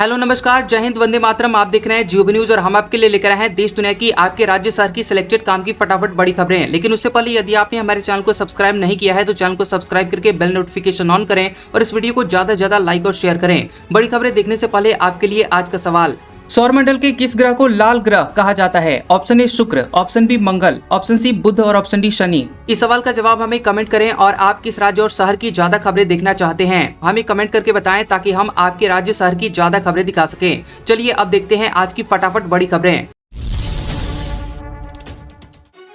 Hello नमस्कार, जय हिंद, वंदे मातरम। आप देख रहे हैं जियो न्यूज और हम आपके लिए लेकर आए हैं देश दुनिया की आपके राज्य शहर की सिलेक्टेड काम की फटाफट बड़ी खबरें। लेकिन उससे पहले यदि आपने हमारे चैनल को सब्सक्राइब नहीं किया है तो चैनल को सब्सक्राइब करके बेल नोटिफिकेशन ऑन करें और इस वीडियो को ज्यादा से ज्यादा लाइक और शेयर करें। बड़ी खबरें देखने से पहले आपके लिए आज का सवाल, सौरमंडल के किस ग्रह को लाल ग्रह कहा जाता है? ऑप्शन ए शुक्र, ऑप्शन बी मंगल, ऑप्शन सी बुध और ऑप्शन डी शनि। इस सवाल का जवाब हमें कमेंट करें और आप किस राज्य और शहर की ज्यादा खबरें देखना चाहते हैं हमें कमेंट करके बताएं ताकि हम आपके राज्य शहर की ज्यादा खबरें दिखा सकें। चलिए अब देखते हैं आज की फटाफट बड़ी खबरें।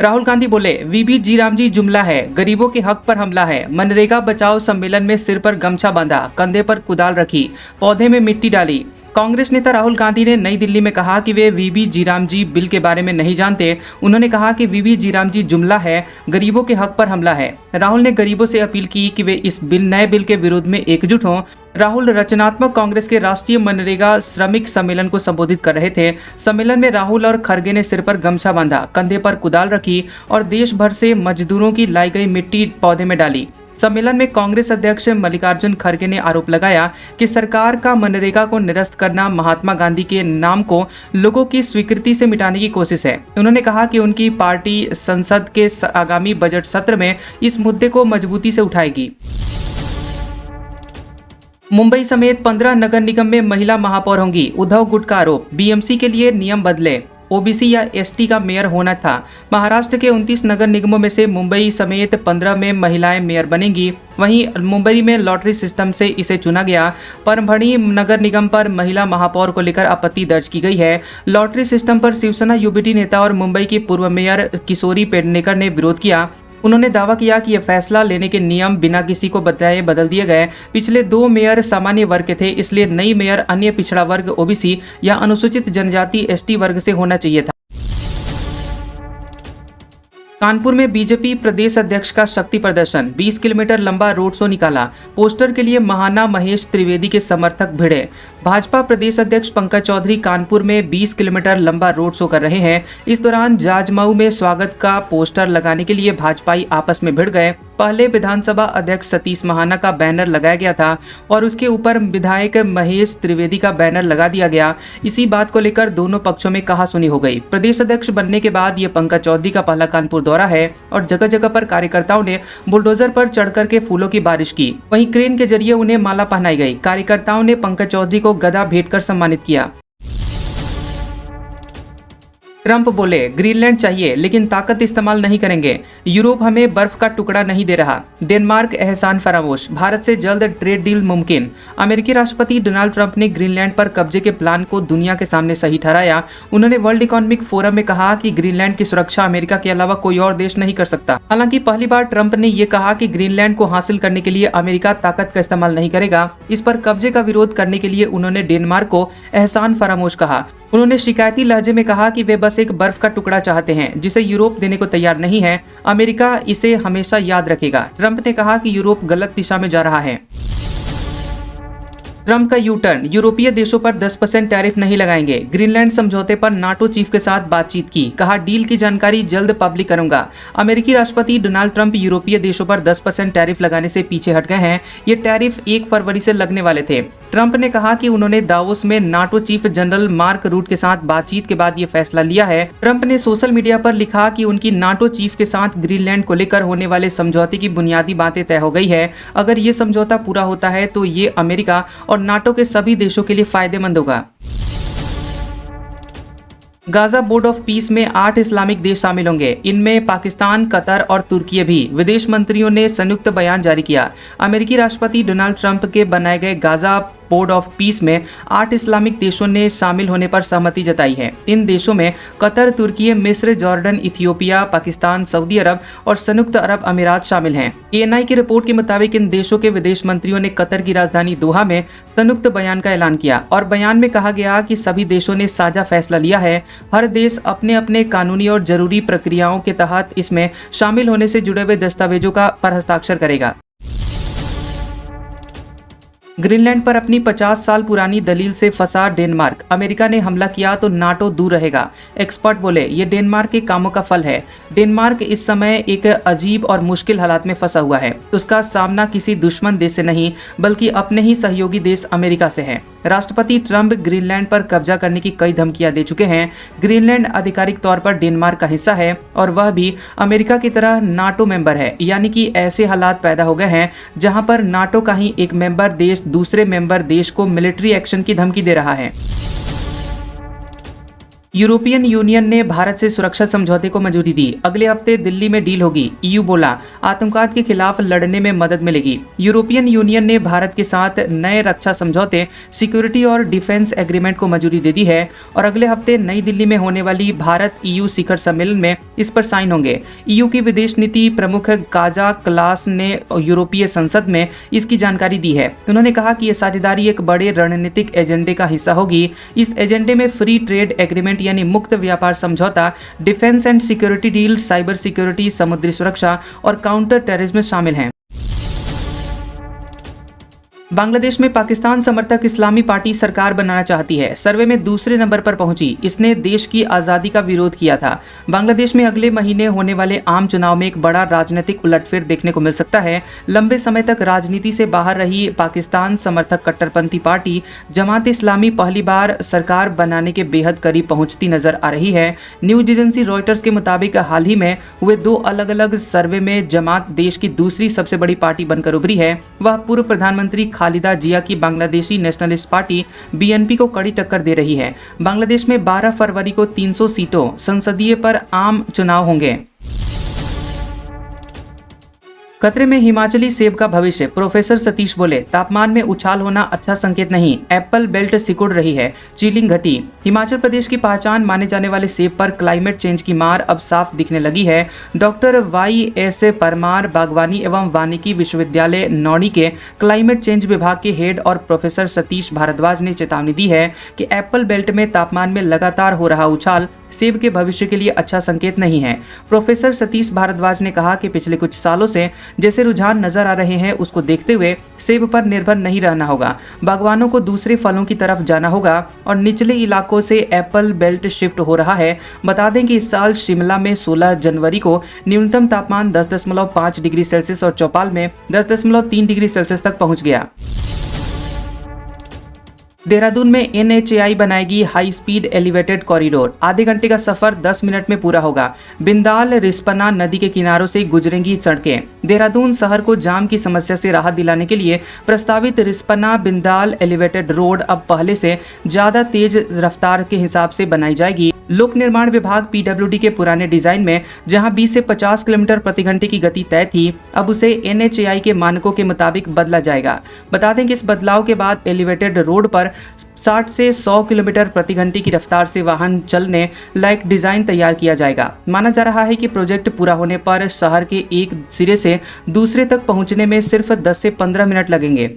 राहुल गांधी बोले, वीबी जी राम जी जुमला है, गरीबों के हक पर हमला है। मनरेगा बचाओ सम्मेलन में सिर पर गमछा बांधा, कंधे पर कुदाल रखी, पौधे में मिट्टी डाली। कांग्रेस नेता राहुल गांधी ने नई दिल्ली में कहा कि वे वीबी जी राम जी बिल के बारे में नहीं जानते। उन्होंने कहा कि वीबी जी राम जी जुमला है, गरीबों के हक पर हमला है। राहुल ने गरीबों से अपील की कि वे इस नए बिल के विरोध में एकजुट हों। राहुल रचनात्मक कांग्रेस के राष्ट्रीय मनरेगा श्रमिक सम्मेलन को संबोधित कर रहे थे। सम्मेलन में राहुल और खड़गे ने सिर पर गमछा बांधा, कंधे पर कुदाल रखी और देश भर से मजदूरों की लाई गई मिट्टी पौधे में डाली। सम्मेलन में कांग्रेस अध्यक्ष मल्लिकार्जुन खड़गे ने आरोप लगाया कि सरकार का मनरेगा को निरस्त करना महात्मा गांधी के नाम को लोगों की स्वीकृति से मिटाने की कोशिश है। उन्होंने कहा कि उनकी पार्टी संसद के आगामी बजट सत्र में इस मुद्दे को मजबूती से उठाएगी। मुंबई समेत 15 नगर निगम में महिला महापौर होंगी, उद्धव गुट का आरोप। बीएमसी के लिए नियम बदले, ओबीसी या एसटी का मेयर होना था। महाराष्ट्र के 29 नगर निगमों में से मुंबई समेत 15 में महिलाएं मेयर बनेंगी। वहीं मुंबई में लॉटरी सिस्टम से इसे चुना गया। परभणी नगर निगम पर महिला महापौर को लेकर आपत्ति दर्ज की गई है। लॉटरी सिस्टम पर शिवसेना यूबीटी नेता और मुंबई की पूर्व मेयर किशोरी पेडनेकर ने विरोध किया। उन्होंने दावा किया कि यह फैसला लेने के नियम बिना किसी को बताए बदल दिए गए। पिछले 2 मेयर सामान्य वर्ग के थे, इसलिए नई मेयर अन्य पिछड़ा वर्ग ओबीसी या अनुसूचित जनजाति एसटी वर्ग से होना चाहिए था। कानपुर में बीजेपी प्रदेश अध्यक्ष का शक्ति प्रदर्शन, 20 किलोमीटर लंबा रोड शो निकाला। पोस्टर के लिए महाना महेश त्रिवेदी के समर्थक भिड़े। भाजपा प्रदेश अध्यक्ष पंकज चौधरी कानपुर में 20 किलोमीटर लंबा रोड शो कर रहे हैं। इस दौरान जाजमऊ में स्वागत का पोस्टर लगाने के लिए भाजपाई आपस में भिड़ गए। पहले विधानसभा अध्यक्ष सतीश महाना का बैनर लगाया गया था और उसके ऊपर विधायक महेश त्रिवेदी का बैनर लगा दिया गया। इसी बात को लेकर दोनों पक्षों में कहासुनी हो गई। प्रदेश अध्यक्ष बनने के बाद ये पंकज चौधरी का पहला कानपुर दौरा है और जगह जगह पर कार्यकर्ताओं ने बुलडोजर पर चढ़कर के फूलों की बारिश की। वहीं क्रेन के जरिए उन्हें माला पहनाई गई। कार्यकर्ताओं ने पंकज चौधरी को गदा भेंट कर सम्मानित किया। ट्रंप बोले, ग्रीनलैंड चाहिए लेकिन ताकत इस्तेमाल नहीं करेंगे। यूरोप हमें बर्फ का टुकड़ा नहीं दे रहा। डेनमार्क एहसान फरामोश, भारत से जल्द ट्रेड डील मुमकिन। अमेरिकी राष्ट्रपति डोनाल्ड ट्रंप ने ग्रीनलैंड पर कब्जे के प्लान को दुनिया के सामने सही ठहराया। उन्होंने वर्ल्ड इकोनॉमिक फोरम में कहा कि ग्रीनलैंड की सुरक्षा अमेरिका के अलावा कोई और देश नहीं कर सकता। हालांकि पहली बार ट्रंप ने यह कहा कि ग्रीनलैंड को हासिल करने के लिए अमेरिका ताकत का इस्तेमाल नहीं करेगा। इस पर कब्जे का विरोध करने के लिए उन्होंने डेनमार्क को एहसान फरामोश कहा। उन्होंने शिकायती लहजे में कहा कि वे बस एक बर्फ का टुकड़ा चाहते हैं जिसे यूरोप देने को तैयार नहीं है। अमेरिका इसे हमेशा याद रखेगा। ट्रंप ने कहा कि यूरोप गलत दिशा में जा रहा है। ट्रंप का यू टर्न, यूरोपीय देशों पर 10% टैरिफ नहीं लगाएंगे। ग्रीनलैंड समझौते पर नाटो चीफ के साथ बातचीत की, कहा डील की जानकारी जल्द पब्लिक करूंगा। अमेरिकी राष्ट्रपति डोनाल्ड ट्रंप यूरोपीय देशों पर 10% टैरिफ लगाने से पीछे हट गए हैं। ये टैरिफ 1 फरवरी से लगने वाले थे। ट्रंप ने कहा कि उन्होंने दावोस में NATO chief general Mark Rutte के साथ बातचीत के बाद ये फैसला लिया है। ट्रंप ने सोशल मीडिया पर लिखा कि उनकी नाटो चीफ के साथ ग्रीनलैंड को लेकर होने वाले समझौते की बुनियादी बातें तय हो गई है। अगर ये समझौता पूरा होता है तो ये अमेरिका और नाटो के सभी देशों के लिए फायदेमंद होगा। गाजा बोर्ड ऑफ पीस में 8 इस्लामिक देश शामिल होंगे। इनमें पाकिस्तान, कतर और तुर्की भी। विदेश मंत्रियों ने संयुक्त बयान जारी किया। अमेरिकी राष्ट्रपति डोनाल्ड ट्रंप के बनाए गए गाजा बोर्ड ऑफ पीस में 8 इस्लामिक देशों ने शामिल होने पर सहमति जताई है। इन देशों में कतर, तुर्की, मिस्र, जॉर्डन, इथियोपिया, पाकिस्तान, सऊदी अरब और संयुक्त अरब अमीरात शामिल हैं। एएनआई की रिपोर्ट के मुताबिक इन देशों के विदेश मंत्रियों ने कतर की राजधानी दोहा में संयुक्त बयान का ऐलान किया और बयान में कहा गया कि सभी देशों ने साझा फैसला लिया है। हर देश अपने अपने कानूनी और जरूरी प्रक्रियाओं के तहत इसमें शामिल होने से जुड़े हुए दस्तावेजों पर हस्ताक्षर करेगा। ग्रीनलैंड पर अपनी 50 साल पुरानी दलील से फंसा डेनमार्क। अमेरिका ने हमला किया तो नाटो दूर रहेगा। एक्सपर्ट बोले ये डेनमार्क के कामों का फल है। डेनमार्क इस समय एक अजीब और मुश्किल हालात में फंसा हुआ है। उसका सामना किसी दुश्मन देश से नहीं बल्कि अपने ही सहयोगी देश अमेरिका से है। राष्ट्रपति ट्रंप ग्रीनलैंड पर कब्जा करने की कई धमकियां दे चुके हैं। ग्रीनलैंड आधिकारिक तौर पर डेनमार्क का हिस्सा है और वह भी अमेरिका की तरह नाटो मेंबर है, यानी कि ऐसे हालात पैदा हो गए हैं जहां पर नाटो का ही एक मेंबर देश दूसरे मेंबर देश को मिलिट्री एक्शन की धमकी दे रहा है। यूरोपियन यूनियन ने भारत से सुरक्षा समझौते को मंजूरी दी। अगले हफ्ते दिल्ली में डील होगी। ईयू बोला आतंकवाद के खिलाफ लड़ने में मदद मिलेगी। यूरोपियन यूनियन ने भारत के साथ नए रक्षा समझौते, सिक्योरिटी और डिफेंस एग्रीमेंट को मंजूरी दे दी है और अगले हफ्ते नई दिल्ली में होने वाली भारत ईयू शिखर सम्मेलन में इस पर साइन होंगे। ईयू की विदेश नीति प्रमुख काजा क्लास ने यूरोपीय संसद में इसकी जानकारी दी है। उन्होंने कहा कि यह साझेदारी एक बड़े रणनीतिक एजेंडे का हिस्सा होगी। इस एजेंडे में फ्री ट्रेड एग्रीमेंट यानी मुक्त व्यापार समझौता, defence and security deal, cyber security, समुद्री सुरक्षा और काउंटर टेररिज्म शामिल हैं। बांग्लादेश में पाकिस्तान समर्थक इस्लामी पार्टी सरकार बनाना चाहती है। सर्वे में दूसरे नंबर पर पहुंची। इसने देश की आज़ादी का विरोध किया था। बांग्लादेश में अगले महीने होने वाले आम चुनाव में एक बड़ा राजनीतिक उलटफेर देखने को मिल सकता है। लंबे समय तक राजनीति से बाहर रही पाकिस्तान समर्थक कट्टरपंथी पार्टी जमात इस्लामी पहली बार सरकार बनाने के बेहद करीब पहुंचती नजर आ रही है। न्यूज एजेंसी रॉयटर्स के मुताबिक हाल ही में हुए 2 अलग अलग सर्वे में जमात देश की दूसरी सबसे बड़ी पार्टी बनकर उभरी है। वह पूर्व प्रधानमंत्री खालिदा जिया की बांग्लादेशी नेशनलिस्ट पार्टी बीएनपी को कड़ी टक्कर दे रही है। बांग्लादेश में 12 फरवरी को 300 सीटों संसदीय पर आम चुनाव होंगे। खतरे में हिमाचली सेब का भविष्य। प्रोफेसर सतीश बोले तापमान में उछाल होना अच्छा संकेत नहीं। एप्पल बेल्ट सिकुड़ रही है, चिलिंग घटी। हिमाचल प्रदेश की पहचान माने जाने वाले सेब पर क्लाइमेट चेंज की मार अब साफ दिखने लगी है। डॉक्टर YS परमार बागवानी एवं वानिकी विश्वविद्यालय नौणी के क्लाइमेट चेंज विभाग के हेड और प्रोफेसर सतीश भारद्वाज ने चेतावनी दी है कि एप्पल बेल्ट में तापमान में लगातार हो रहा उछाल सेब के भविष्य के लिए अच्छा संकेत नहीं है। प्रोफेसर सतीश भारद्वाज ने कहा कि पिछले कुछ सालों से जैसे रुझान नजर आ रहे हैं उसको देखते हुए सेब पर निर्भर नहीं रहना होगा। बागवानों को दूसरे फलों की तरफ जाना होगा और निचले इलाकों से एप्पल बेल्ट शिफ्ट हो रहा है। बता दें कि इस साल शिमला में 16 जनवरी को न्यूनतम तापमान 10.5 डिग्री सेल्सियस और चौपाल में 10.3 डिग्री सेल्सियस तक पहुंच गया। देहरादून में NHAI बनाएगी हाई स्पीड एलिवेटेड कॉरिडोर। आधे घंटे का सफर 10 मिनट में पूरा होगा। बिंदाल रिस्पना नदी के किनारों से गुजरेंगी सड़कें। देहरादून शहर को जाम की समस्या से राहत दिलाने के लिए प्रस्तावित रिस्पना बिंदाल एलिवेटेड रोड अब पहले से ज्यादा तेज रफ्तार के हिसाब से बनाई जाएगी। लोक निर्माण विभाग PWD के पुराने डिजाइन में जहां 20 से 50 किलोमीटर प्रति घंटे की गति तय थी, अब उसे NHAI के मानकों के मुताबिक बदला जाएगा। बता दें कि इस बदलाव के बाद एलिवेटेड रोड पर 60 से 100 किलोमीटर प्रति घंटे की रफ्तार से वाहन चलने लायक डिजाइन तैयार किया जाएगा। माना जा रहा है कि प्रोजेक्ट पूरा होने पर शहर के एक सिरे से दूसरे तक पहुंचने में सिर्फ 10 से 15 मिनट लगेंगे।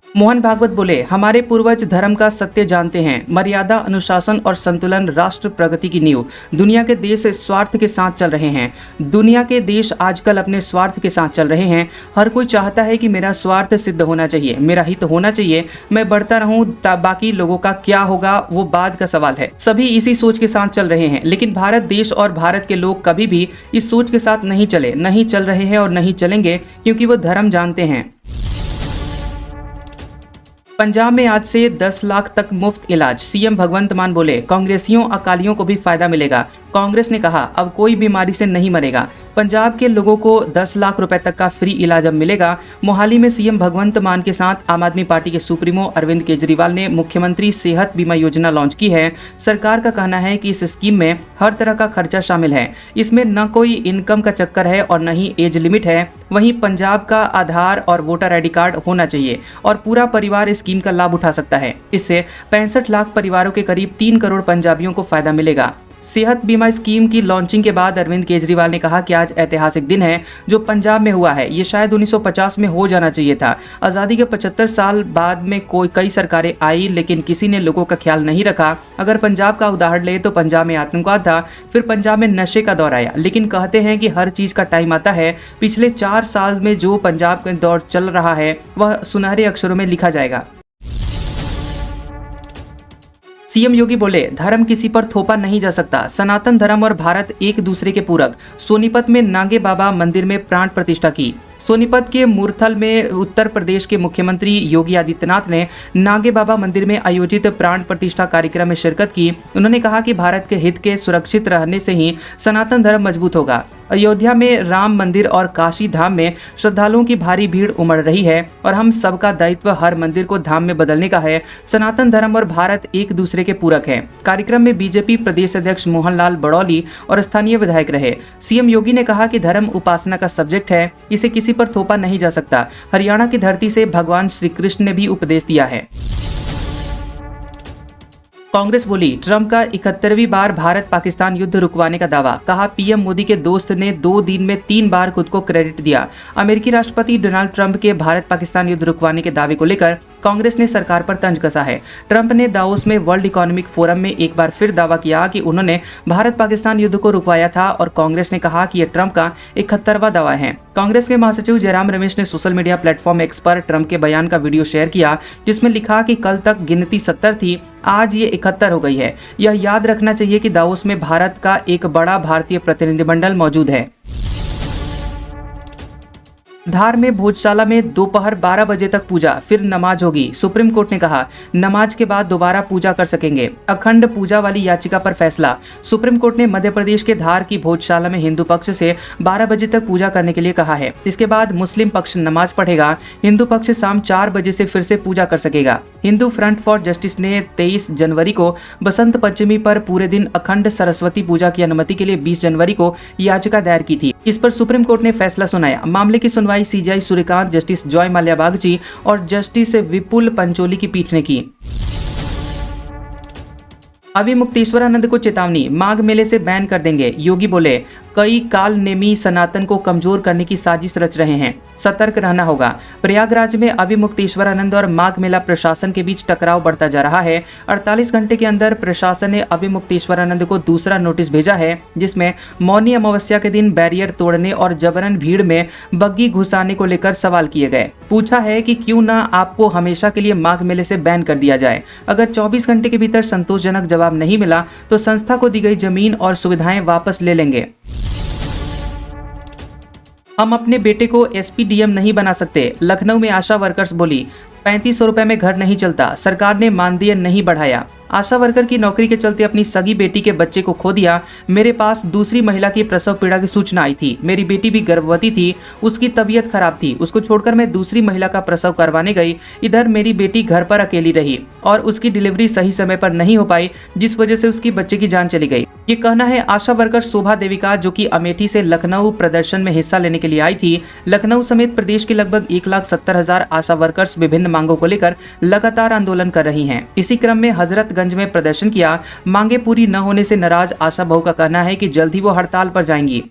मोहन भागवत बोले हमारे पूर्वज धर्म का सत्य जानते हैं। मर्यादा, अनुशासन और संतुलन राष्ट्र प्रगति की नींव। दुनिया के देश स्वार्थ के साथ चल रहे हैं। दुनिया के देश आजकल अपने स्वार्थ के साथ चल रहे हैं। हर कोई चाहता है कि मेरा स्वार्थ सिद्ध होना चाहिए, मेरा हित होना चाहिए, मैं बढ़ता रहूं, बाकी लोगों का क्या होगा वो बाद का सवाल है। सभी इसी सोच के साथ चल रहे हैं, लेकिन भारत देश और भारत के लोग कभी भी इस सोच के साथ नहीं चले, नहीं चल रहे हैं और नहीं चलेंगे, क्योंकि वो धर्म जानते हैं। पंजाब में आज से 10 लाख तक मुफ्त इलाज। सीएम भगवंत मान बोले कांग्रेसियों अकालियों को भी फायदा मिलेगा। कांग्रेस ने कहा अब कोई बीमारी से नहीं मरेगा। पंजाब के लोगों को 10 लाख रुपए तक का फ्री इलाज अब मिलेगा। मोहाली में सीएम भगवंत मान के साथ आम आदमी पार्टी के सुप्रीमो अरविंद केजरीवाल ने मुख्यमंत्री सेहत बीमा योजना लॉन्च की है। सरकार का कहना है कि इस स्कीम में हर तरह का खर्चा शामिल है। इसमें न कोई इनकम का चक्कर है और न ही एज लिमिट है। वहीं पंजाब का आधार और वोटर ID कार्ड होना चाहिए और पूरा परिवार इस स्कीम का लाभ उठा सकता है। इससे 65 लाख परिवारों के करीब 3 करोड़ पंजाबियों को फायदा मिलेगा। सेहत बीमा स्कीम की लॉन्चिंग के बाद अरविंद केजरीवाल ने कहा कि आज ऐतिहासिक दिन है जो पंजाब में हुआ है। ये शायद 1950 में हो जाना चाहिए था। आज़ादी के 75 साल बाद में कई सरकारें आई, लेकिन किसी ने लोगों का ख्याल नहीं रखा। अगर पंजाब का उदाहरण ले तो पंजाब में आतंकवाद था, फिर पंजाब में नशे का दौर आया। लेकिन कहते हैं कि हर चीज़ का टाइम आता है। पिछले 4 साल में जो पंजाब का दौर चल रहा है वह सुनहरे अक्षरों में लिखा जाएगा। सीएम योगी बोले, धर्म किसी पर थोपा नहीं जा सकता। सनातन धर्म और भारत एक दूसरे के पूरक। सोनीपत में नागे बाबा मंदिर में प्राण प्रतिष्ठा की। सोनीपत के मुरथल में उत्तर प्रदेश के मुख्यमंत्री योगी आदित्यनाथ ने नागे बाबा मंदिर में आयोजित प्राण प्रतिष्ठा कार्यक्रम में शिरकत की। उन्होंने कहा कि भारत के हित के सुरक्षित रहने से ही सनातन धर्म मजबूत होगा। अयोध्या में राम मंदिर और काशी धाम में श्रद्धालुओं की भारी भीड़ उमड़ रही है और हम सबका दायित्व हर मंदिर को धाम में बदलने का है। सनातन धर्म और भारत एक दूसरे के पूरक हैं। कार्यक्रम में बीजेपी प्रदेश अध्यक्ष मोहनलाल बड़ौली और स्थानीय विधायक रहे। सीएम योगी ने कहा कि धर्म उपासना का सब्जेक्ट है, इसे किसी पर थोपा नहीं जा सकता। हरियाणा की धरती से भगवान श्री कृष्ण ने भी उपदेश दिया है। कांग्रेस बोली, ट्रंप का 71वीं बार भारत पाकिस्तान युद्ध रुकवाने का दावा। कहा, पीएम मोदी के दोस्त ने 2 दिन में 3 बार खुद को क्रेडिट दिया। अमेरिकी राष्ट्रपति डोनाल्ड ट्रंप के भारत पाकिस्तान युद्ध रुकवाने के दावे को लेकर कांग्रेस ने सरकार पर तंज कसा है। ट्रंप ने दावोस में वर्ल्ड इकोनॉमिक फोरम में एक बार फिर दावा किया कि उन्होंने भारत पाकिस्तान युद्ध को रुकवाया था और कांग्रेस ने कहा कि यह ट्रंप का 71वां दावा है। कांग्रेस के महासचिव जयराम रमेश ने सोशल मीडिया प्लेटफॉर्म एक्स पर ट्रंप के बयान का वीडियो शेयर किया, जिसमें लिखा कि कल तक गिनती 70 थी, आज ये 71 हो गई है। यह याद रखना चाहिए कि दावोस में भारत का एक बड़ा भारतीय प्रतिनिधिमंडल मौजूद है। धार में भोजशाला में दोपहर 12 बजे तक पूजा, फिर नमाज होगी। सुप्रीम कोर्ट ने कहा, नमाज के बाद दोबारा पूजा कर सकेंगे। अखंड पूजा वाली याचिका पर फैसला। सुप्रीम कोर्ट ने मध्य प्रदेश के धार की भोजशाला में हिंदू पक्ष से 12 बजे तक पूजा करने के लिए कहा है। इसके बाद मुस्लिम पक्ष नमाज पढ़ेगा। हिंदू पक्ष शाम 4 बजे से फिर से पूजा कर सकेगा। हिंदू फ्रंट फॉर जस्टिस ने 23 जनवरी को बसंत पंचमी पर पूरे दिन अखंड सरस्वती पूजा की अनुमति के लिए 20 जनवरी को याचिका दायर की थी। इस पर सुप्रीम कोर्ट ने फैसला सुनाया। मामले की सुनवाई CJI Suryakant, justice Joy Mallya Bagchi और जस्टिस विपुल पंचोली की पीठ ने की। अभी मुक्तेश्वरानंद को चेतावनी, माघ मेले से बैन कर देंगे। योगी बोले, कई काल नेमी सनातन को कमजोर करने की साजिश रच रहे हैं, सतर्क रहना होगा। प्रयागराज में अभी मुक्तेश्वरानंद और माघ मेला प्रशासन के बीच टकराव बढ़ता जा रहा है। 48 घंटे के अंदर प्रशासन ने अभी मुक्तेश्वरानंद को दूसरा नोटिस भेजा है, जिसमें मौनी अमावस्या के दिन बैरियर तोड़ने और जबरन भीड़ में बग्गी घुसाने को लेकर सवाल किए गए। पूछा है कि क्यों ना आपको हमेशा के लिए माघ मेले से बैन कर दिया जाए। अगर 24 घंटे के भीतर संतोषजनक जवाब नहीं मिला तो संस्था को दी गई जमीन और सुविधाएं वापस ले लेंगे। हम अपने बेटे को एसपीडीएम नहीं बना सकते, लखनऊ में आशा वर्कर्स बोली। 3500 रुपए में घर नहीं चलता, सरकार ने मानदेय नहीं बढ़ाया। आशा वर्कर की नौकरी के चलते अपनी सगी बेटी के बच्चे को खो दिया। मेरे पास दूसरी महिला की प्रसव पीड़ा की सूचना आई थी। मेरी बेटी भी गर्भवती थी, उसकी तबीयत खराब थी। उसको छोड़कर मैं दूसरी महिला का प्रसव करवाने गई। इधर मेरी बेटी घर पर अकेली रही और उसकी डिलीवरी सही समय पर नहीं हो पाई, जिस वजह से उसकी बच्चे की जान चली गई। ये कहना है आशा वर्कर शोभा देवी का, जो कि अमेठी से लखनऊ प्रदर्शन में हिस्सा लेने के लिए आई थी। लखनऊ समेत प्रदेश के लगभग 1,70,000 आशा वर्कर्स विभिन्न मांगों को लेकर लगातार आंदोलन कर रही हैं। इसी क्रम में हजरतगंज में प्रदर्शन किया। मांगे पूरी न होने से नाराज आशा बहू का कहना है कि जल्द ही वो हड़ताल पर जाएंगी।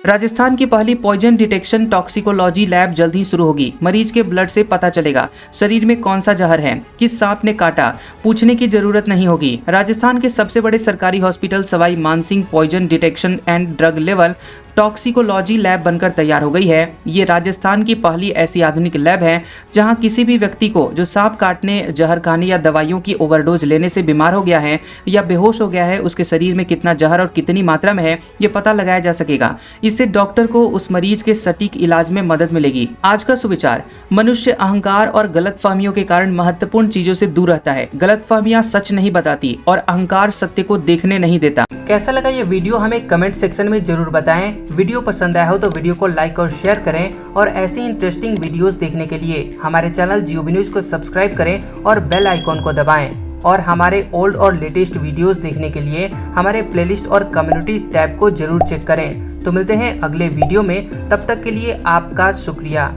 राजस्थान की पहली पॉइजन डिटेक्शन टॉक्सिकोलॉजी लैब जल्द ही शुरू होगी। मरीज के ब्लड से पता चलेगा शरीर में कौन सा जहर है, किस सांप ने काटा, पूछने की जरूरत नहीं होगी। राजस्थान के सबसे बड़े सरकारी hospital Sawai Mansingh poison detection and drug level toxicology lab बनकर तैयार हो गई है। ये राजस्थान की पहली ऐसी आधुनिक लैब है जहां किसी भी व्यक्ति को जो सांप काटने, जहर खाने या दवाइयों की ओवरडोज लेने से बीमार हो गया है या बेहोश हो गया है, उसके शरीर में कितना जहर और कितनी मात्रा में है ये पता लगाया जा सकेगा। इससे डॉक्टर को उस मरीज के सटीक इलाज में मदद मिलेगी। आज का सुविचार, मनुष्य अहंकार और गलतफहमियों के कारण महत्वपूर्ण चीजों से दूर रहता है। गलतफहमियां सच नहीं बताती और अहंकार सत्य को देखने नहीं देता। कैसा लगा ये वीडियो हमें कमेंट सेक्शन में जरूर बताएं। वीडियो पसंद आया हो तो वीडियो को लाइक और शेयर करें और ऐसी इंटरेस्टिंग वीडियोस देखने के लिए हमारे चैनल जियोबी न्यूज को सब्सक्राइब करें और बेल आइकॉन को दबाएं। और हमारे ओल्ड और लेटेस्ट वीडियोस देखने के लिए हमारे प्लेलिस्ट और कम्युनिटी टैब को जरूर चेक करें। तो मिलते हैं अगले वीडियो में, तब तक के लिए आपका शुक्रिया।